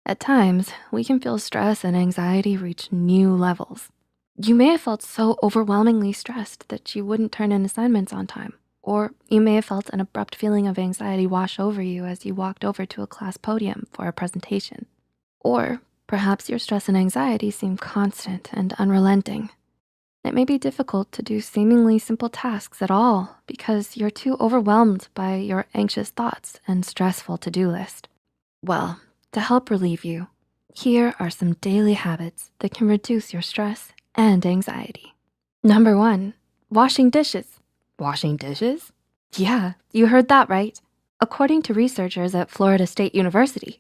At times, we can feel stress and anxiety reach new levels. You may have felt so overwhelmingly stressed that you wouldn't turn in assignments on time. Or you may have felt an abrupt feeling of anxiety wash over you as you walked over to a class podium for a presentation. Or perhaps your stress and anxiety seem constant and unrelenting. It may be difficult to do seemingly simple tasks at all because you're too overwhelmed by your anxious thoughts and stressful to-do list. Well, to help relieve you, here are some daily habits that can reduce your stress and anxiety. Number 1, washing dishes. Washing dishes? Yeah, you heard that right. According to researchers at Florida State University,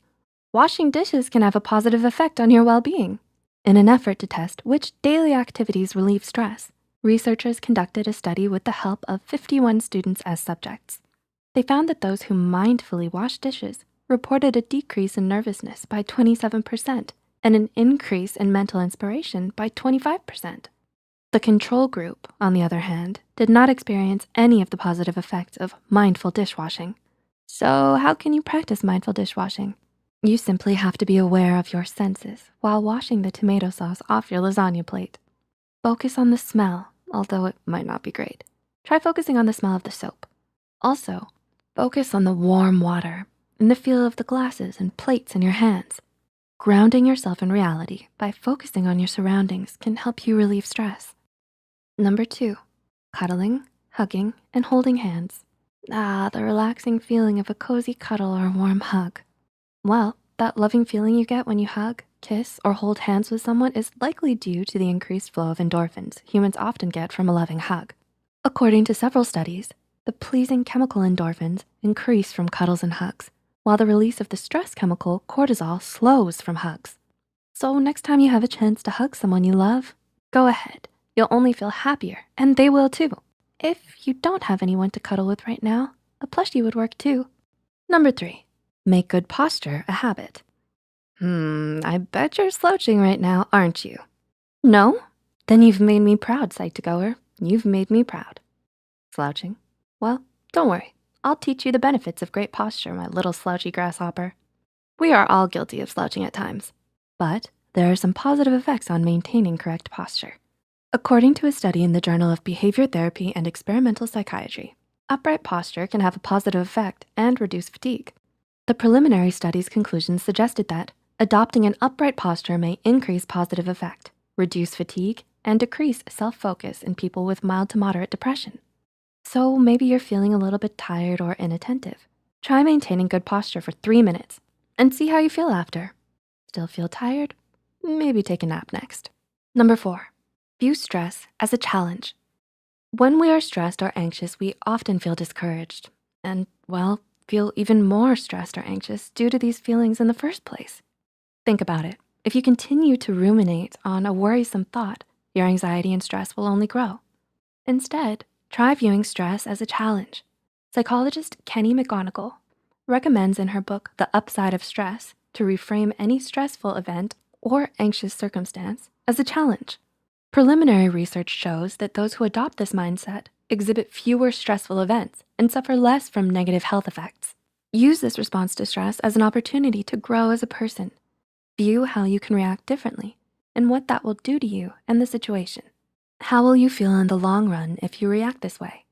washing dishes can have a positive effect on your well-being. In an effort to test which daily activities relieve stress, researchers conducted a study with the help of 51 students as subjects. They found that those who mindfully washed dishes reported a decrease in nervousness by 27% and an increase in mental inspiration by 25%. The control group, on the other hand, did not experience any of the positive effects of mindful dishwashing. So how can you practice mindful dishwashing? You simply have to be aware of your senses while washing the tomato sauce off your lasagna plate. Focus on the smell, although it might not be great. Try focusing on the smell of the soap. Also, focus on the warm water and the feel of the glasses and plates in your hands. Grounding yourself in reality by focusing on your surroundings can help you relieve stress. Number 2, cuddling, hugging, and holding hands. The relaxing feeling of a cozy cuddle or a warm hug. Well, that loving feeling you get when you hug, kiss, or hold hands with someone is likely due to the increased flow of endorphins humans often get from a loving hug. According to several studies, the pleasing chemical endorphins increase from cuddles and hugs, while the release of the stress chemical cortisol slows from hugs. So next time you have a chance to hug someone you love, go ahead. You'll only feel happier, and they will too. If you don't have anyone to cuddle with right now, a plushie would work too. Number 3, make good posture a habit. I bet you're slouching right now, aren't you? No? Then you've made me proud, Psych2Goer. You've made me proud. Slouching? Well, don't worry. I'll teach you the benefits of great posture, my little slouchy grasshopper. We are all guilty of slouching at times, but there are some positive effects on maintaining correct posture. According to a study in the Journal of Behavior Therapy and Experimental Psychiatry, upright posture can have a positive effect and reduce fatigue. The preliminary study's conclusions suggested that adopting an upright posture may increase positive effect, reduce fatigue, and decrease self-focus in people with mild to moderate depression. So maybe you're feeling a little bit tired or inattentive. Try maintaining good posture for 3 minutes and see how you feel after. Still feel tired? Maybe take a nap next. Number 4, view stress as a challenge. When we are stressed or anxious, we often feel discouraged and, well, feel even more stressed or anxious due to these feelings in the first place. Think about it. If you continue to ruminate on a worrisome thought, your anxiety and stress will only grow. Instead, try viewing stress as a challenge. Psychologist Kenny McGonigal recommends in her book, The Upside of Stress, to reframe any stressful event or anxious circumstance as a challenge. Preliminary research shows that those who adopt this mindset exhibit fewer stressful events and suffer less from negative health effects. Use this response to stress as an opportunity to grow as a person. View how you can react differently and what that will do to you and the situation. How will you feel in the long run if you react this way?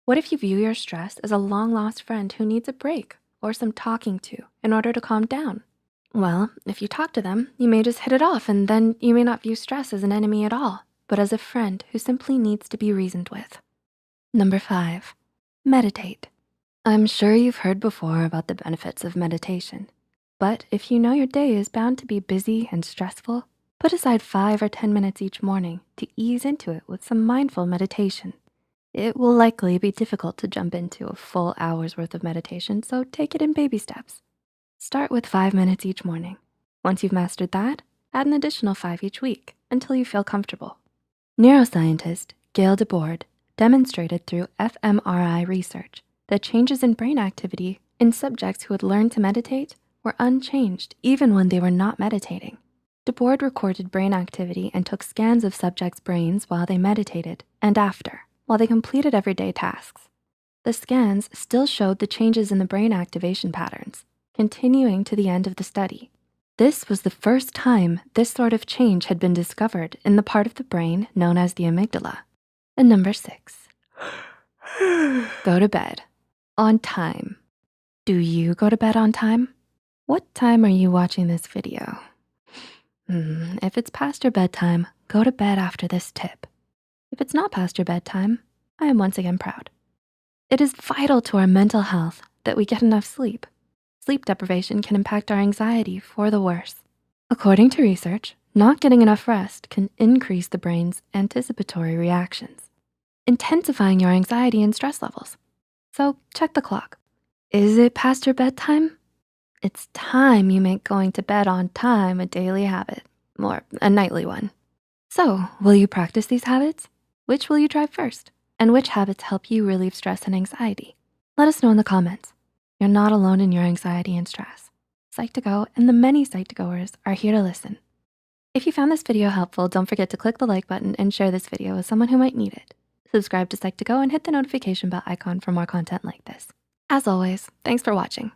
What if you view your stress as a long-lost friend who needs a break or some talking to in order to calm down? Well, if you talk to them, you may just hit it off, and then you may not view stress as an enemy at all, but as a friend who simply needs to be reasoned with. Number 5, meditate. I'm sure you've heard before about the benefits of meditation, but if you know your day is bound to be busy and stressful, put aside 5 or 10 minutes each morning to ease into it with some mindful meditation. It will likely be difficult to jump into a full hour's worth of meditation, so take it in baby steps. Start with 5 minutes each morning. Once you've mastered that, add an additional 5 each week until you feel comfortable. Neuroscientist Gail DeBoard demonstrated through fMRI research that changes in brain activity in subjects who had learned to meditate were unchanged even when they were not meditating. DeBoard recorded brain activity and took scans of subjects' brains while they meditated and after, while they completed everyday tasks. The scans still showed the changes in the brain activation patterns, continuing to the end of the study. This was the first time this sort of change had been discovered in the part of the brain known as the amygdala. And number 6, go to bed on time. Do you go to bed on time? What time are you watching this video? If it's past your bedtime, go to bed after this tip. If it's not past your bedtime, I am once again proud. It is vital to our mental health that we get enough sleep. Sleep deprivation can impact our anxiety for the worse. According to research, not getting enough rest can increase the brain's anticipatory reactions, intensifying your anxiety and stress levels. So check the clock. Is it past your bedtime? It's time you make going to bed on time a daily habit, or a nightly one. So will you practice these habits? Which will you try first? And which habits help you relieve stress and anxiety? Let us know in the comments. You're not alone in your anxiety and stress. Psych2Go and the many Psych2Goers are here to listen. If you found this video helpful, don't forget to click the like button and share this video with someone who might need it. Subscribe to Psych2Go and hit the notification bell icon for more content like this. As always, thanks for watching.